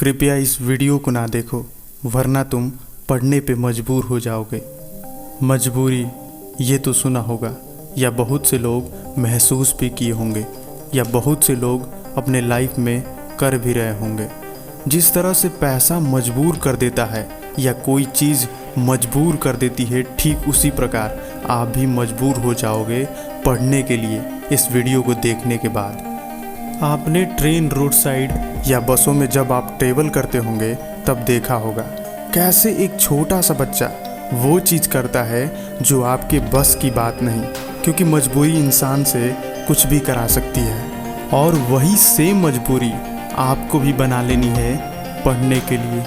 कृपया इस वीडियो को ना देखो, वरना तुम पढ़ने पे मजबूर हो जाओगे। मजबूरी ये तो सुना होगा, या बहुत से लोग महसूस भी किए होंगे, या बहुत से लोग अपने लाइफ में कर भी रहे होंगे। जिस तरह से पैसा मजबूर कर देता है या कोई चीज़ मजबूर कर देती है, ठीक उसी प्रकार आप भी मजबूर हो जाओगे पढ़ने के लिए इस वीडियो को देखने के बाद। आपने ट्रेन, रोड साइड या बसों में जब आप ट्रेवल करते होंगे तब देखा होगा कैसे एक छोटा सा बच्चा वो चीज़ करता है जो आपके बस की बात नहीं, क्योंकि मजबूरी इंसान से कुछ भी करा सकती है। और वही सेम मजबूरी आपको भी बना लेनी है पढ़ने के लिए।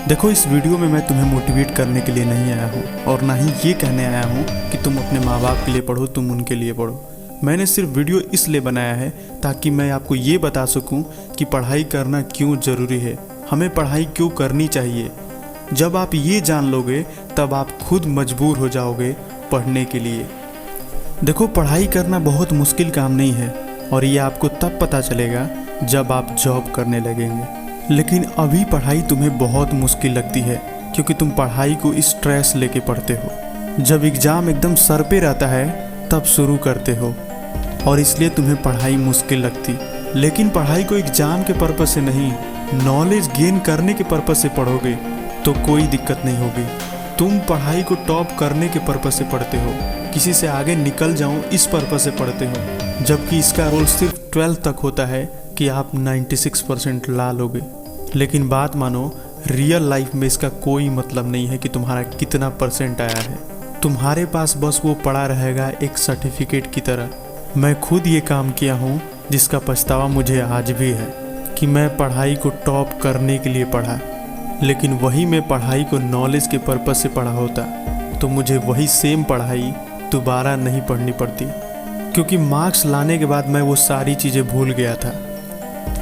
देखो, इस वीडियो में मैं तुम्हें मोटिवेट करने के लिए नहीं आया हूँ और ना ही ये कहने आया हूँ कि तुम अपने माँ बाप के लिए पढ़ो, तुम उनके लिए पढ़ो। मैंने सिर्फ वीडियो इसलिए बनाया है ताकि मैं आपको ये बता सकूं कि पढ़ाई करना क्यों ज़रूरी है, हमें पढ़ाई क्यों करनी चाहिए। जब आप ये जान लोगे तब आप खुद मजबूर हो जाओगे पढ़ने के लिए। देखो, पढ़ाई करना बहुत मुश्किल काम नहीं है और ये आपको तब पता चलेगा जब आप जॉब करने लगेंगे। लेकिन अभी पढ़ाई तुम्हें बहुत मुश्किल लगती है क्योंकि तुम पढ़ाई को स्ट्रेस लेके पढ़ते हो। जब एग्ज़ाम एकदम सर पे रहता है तब शुरू करते हो और इसलिए तुम्हें पढ़ाई मुश्किल लगती। लेकिन पढ़ाई को एग्ज़ाम के पर्पस से नहीं, नॉलेज गेन करने के पर्पस से पढ़ोगे तो कोई दिक्कत नहीं होगी। तुम पढ़ाई को टॉप करने के पर्पस से पढ़ते हो, किसी से आगे निकल जाऊं इस पर्पस से पढ़ते हो, जबकि इसका रोल सिर्फ 12th तक होता है कि आप 96% ला लोगे। लेकिन बात मानो, रियल लाइफ में इसका कोई मतलब नहीं है कि तुम्हारा कितना परसेंट आया है। तुम्हारे पास बस वो पड़ा रहेगा एक सर्टिफिकेट की तरह। मैं खुद ये काम किया हूँ जिसका पछतावा मुझे आज भी है कि मैं पढ़ाई को टॉप करने के लिए पढ़ा, लेकिन वही मैं पढ़ाई को नॉलेज के पर्पस से पढ़ा होता तो मुझे वही सेम पढ़ाई दोबारा नहीं पढ़नी पड़ती, क्योंकि मार्क्स लाने के बाद मैं वो सारी चीज़ें भूल गया था।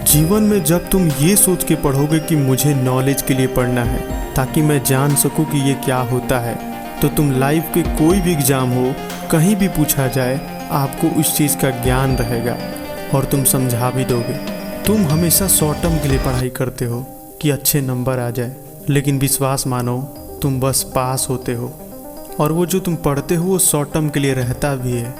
जीवन में जब तुम ये सोच के पढ़ोगे कि मुझे नॉलेज के लिए पढ़ना है ताकि मैं जान सकूं कि ये क्या होता है, तो तुम लाइफ के कोई भी एग्ज़ाम हो, कहीं भी पूछा जाए, आपको उस चीज़ का ज्ञान रहेगा और तुम समझा भी दोगे। तुम हमेशा शॉर्ट टर्म के लिए पढ़ाई करते हो कि अच्छे नंबर आ जाए, लेकिन विश्वास मानो तुम बस पास होते हो और वो जो तुम पढ़ते हो वो शॉर्ट टर्म के लिए रहता भी है।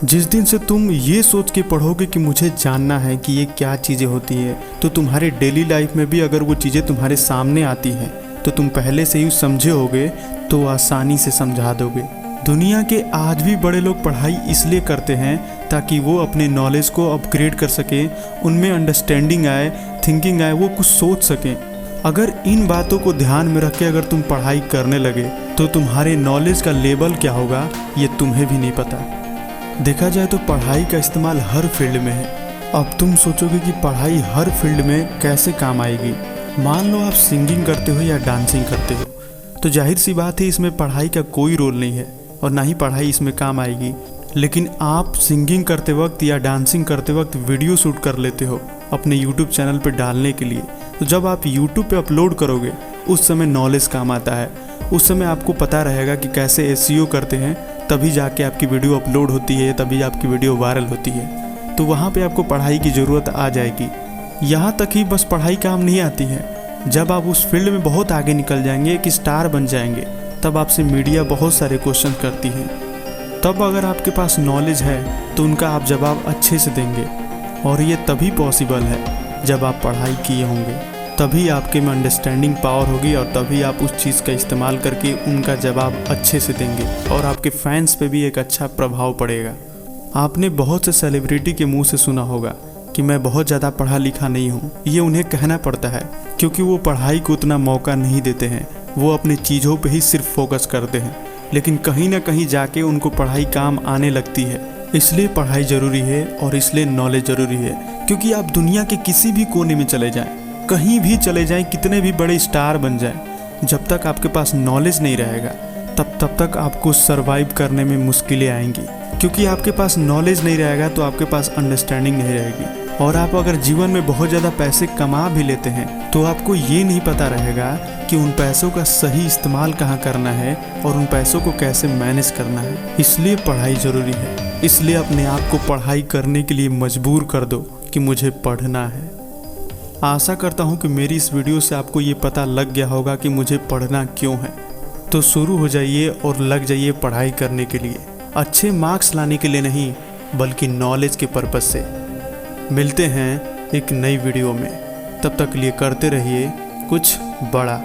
जिस दिन से तुम ये सोच के पढ़ोगे कि मुझे जानना है कि ये क्या चीज़ें होती है, तो तुम्हारे डेली लाइफ में भी अगर वो चीज़ें तुम्हारे सामने आती हैं तो तुम पहले से ही समझे होगे तो आसानी से समझा दोगे। दुनिया के आज भी बड़े लोग पढ़ाई इसलिए करते हैं ताकि वो अपने नॉलेज को अपग्रेड कर सकें, उनमें अंडरस्टैंडिंग आए, थिंकिंग आए, वो कुछ सोच सकें। अगर इन बातों को ध्यान में रख के अगर तुम पढ़ाई करने लगे तो तुम्हारे नॉलेज का लेवल क्या होगा ये तुम्हें भी नहीं पता। देखा जाए तो पढ़ाई का इस्तेमाल हर फील्ड में है। अब तुम सोचोगे कि पढ़ाई हर फील्ड में कैसे काम आएगी। मान लो आप सिंगिंग करते हो या डांसिंग करते हो, तो जाहिर सी बात है इसमें पढ़ाई का कोई रोल नहीं है और ना ही पढ़ाई इसमें काम आएगी। लेकिन आप सिंगिंग करते वक्त या डांसिंग करते वक्त वीडियो शूट कर लेते हो अपने यूट्यूब चैनल पे डालने के लिए, तो जब आप यूट्यूब पे अपलोड करोगे उस समय नॉलेज काम आता है। उस समय आपको पता रहेगा कि कैसे एसईओ करते हैं, तभी जाके आपकी वीडियो अपलोड होती है, तभी आपकी वीडियो वायरल होती है। तो वहाँ पे आपको पढ़ाई की ज़रूरत आ जाएगी। यहाँ तक ही बस पढ़ाई काम नहीं आती है। जब आप उस फील्ड में बहुत आगे निकल जाएंगे, एक स्टार बन जाएंगे, तब आपसे मीडिया बहुत सारे क्वेश्चन करती है। तब अगर आपके पास नॉलेज है तो उनका आप जवाब अच्छे से देंगे, और ये तभी पॉसिबल है जब आप पढ़ाई किए होंगे। तभी आपके में अंडरस्टैंडिंग पावर होगी और तभी आप उस चीज़ का इस्तेमाल करके उनका जवाब अच्छे से देंगे और आपके फैंस पे भी एक अच्छा प्रभाव पड़ेगा। आपने बहुत से सेलिब्रिटी के मुंह से सुना होगा कि मैं बहुत ज़्यादा पढ़ा लिखा नहीं हूँ। ये उन्हें कहना पड़ता है क्योंकि वो पढ़ाई को उतना मौका नहीं देते हैं, वो अपनी चीज़ों पे ही सिर्फ फोकस करते हैं। लेकिन कहीं ना कहीं जाके उनको पढ़ाई काम आने लगती है। इसलिए पढ़ाई ज़रूरी है और इसलिए नॉलेज ज़रूरी है, क्योंकि आप दुनिया के किसी भी कोने में चले जाएं, कहीं भी चले जाएं, कितने भी बड़े स्टार बन जाएं, जब तक आपके पास नॉलेज नहीं रहेगा तब तक आपको सरवाइव करने में मुश्किलें आएंगी। क्योंकि आपके पास नॉलेज नहीं रहेगा तो आपके पास अंडरस्टैंडिंग नहीं रहेगी। और आप अगर जीवन में बहुत ज़्यादा पैसे कमा भी लेते हैं तो आपको ये नहीं पता रहेगा कि उन पैसों का सही इस्तेमाल कहाँ करना है और उन पैसों को कैसे मैनेज करना है। इसलिए पढ़ाई ज़रूरी है। इसलिए अपने आप को पढ़ाई करने के लिए मजबूर कर दो कि मुझे पढ़ना है। आशा करता हूँ कि मेरी इस वीडियो से आपको ये पता लग गया होगा कि मुझे पढ़ना क्यों है। तो शुरू हो जाइए और लग जाइए पढ़ाई करने के लिए, अच्छे मार्क्स लाने के लिए नहीं बल्कि नॉलेज के पर्पज़ से। मिलते हैं एक नई वीडियो में, तब तक के लिए करते रहिए कुछ बड़ा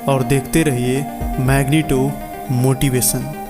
और देखते रहिए मैग्नीटो मोटिवेशन।